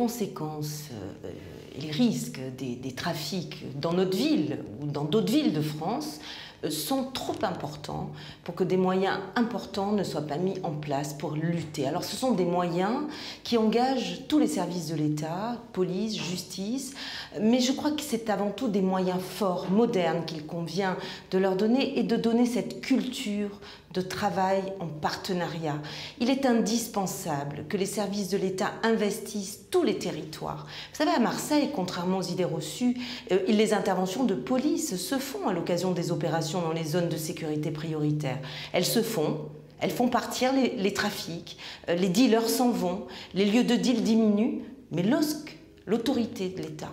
conséquences et les risques des trafics dans notre ville ou dans d'autres villes de France sont trop importants pour que des moyens importants ne soient pas mis en place pour lutter. Alors ce sont des moyens qui engagent tous les services de l'État, police, justice, mais je crois que c'est avant tout des moyens forts, modernes qu'il convient de leur donner et de donner cette culture de travail en partenariat. Il est indispensable que les services de l'État investissent tous les territoires. Vous savez, à Marseille, contrairement aux idées reçues, les interventions de police se font à l'occasion des opérations dans les zones de sécurité prioritaires. Elles se font. Elles font partir les trafics, les dealers s'en vont, les lieux de deal diminuent, mais lorsque l'autorité de l'État,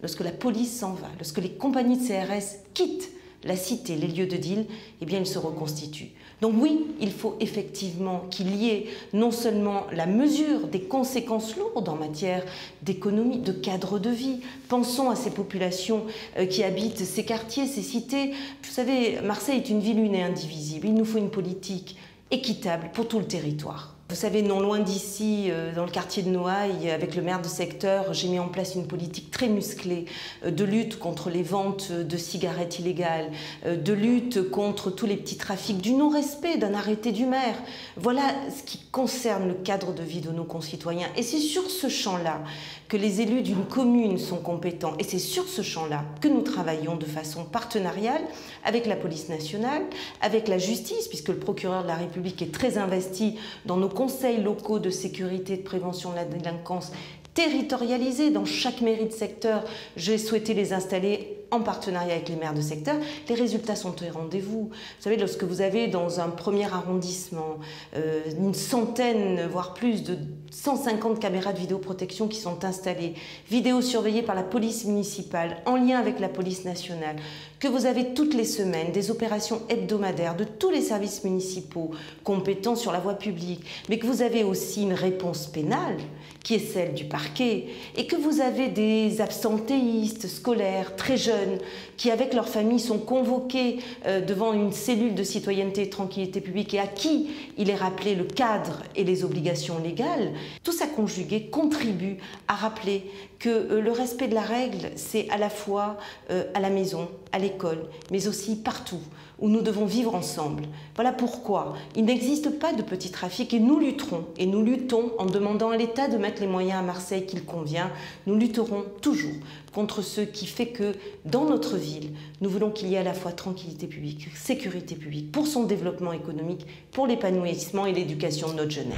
lorsque la police s'en va, lorsque les compagnies de CRS quittent la cité, les lieux de deal, eh bien, ils se reconstituent. Donc oui, il faut effectivement qu'il y ait non seulement la mesure des conséquences lourdes en matière d'économie, de cadre de vie. Pensons à ces populations qui habitent ces quartiers, ces cités. Vous savez, Marseille est une ville une et indivisible. Il nous faut une politique équitable pour tout le territoire. Vous savez, non loin d'ici, dans le quartier de Noailles, avec le maire de secteur, j'ai mis en place une politique très musclée de lutte contre les ventes de cigarettes illégales, de lutte contre tous les petits trafics, du non-respect d'un arrêté du maire. Voilà ce qui concerne le cadre de vie de nos concitoyens. Et c'est sur ce champ-là que les élus d'une commune sont compétents. Et c'est sur ce champ-là que nous travaillons de façon partenariale avec la police nationale, avec la justice, puisque le procureur de la République est très investi dans nos conseils locaux de sécurité et de prévention de la délinquance territorialisés dans chaque mairie de secteur. J'ai souhaité les installer en partenariat avec les maires de secteur. Les résultats sont au rendez-vous. Vous savez, lorsque vous avez dans un premier arrondissement une centaine, voire plus de 150 caméras de vidéoprotection qui sont installées, vidéos surveillées par la police municipale en lien avec la police nationale, que vous avez toutes les semaines des opérations hebdomadaires de tous les services municipaux compétents sur la voie publique, mais que vous avez aussi une réponse pénale qui est celle du parquet, et que vous avez des absentéistes scolaires très jeunes qui, avec leur famille, sont convoqués devant une cellule de citoyenneté et de tranquillité publique et à qui il est rappelé le cadre et les obligations légales, tout ça conjugué contribue à rappeler que le respect de la règle, c'est à la fois à la maison, à l'école, mais aussi partout où nous devons vivre ensemble. Voilà pourquoi il n'existe pas de petit trafic et nous lutterons. Et nous luttons en demandant à l'État de mettre les moyens à Marseille qu'il convient. Nous lutterons toujours contre ce qui fait que dans notre ville, nous voulons qu'il y ait à la fois tranquillité publique, sécurité publique, pour son développement économique, pour l'épanouissement et l'éducation de notre jeunesse.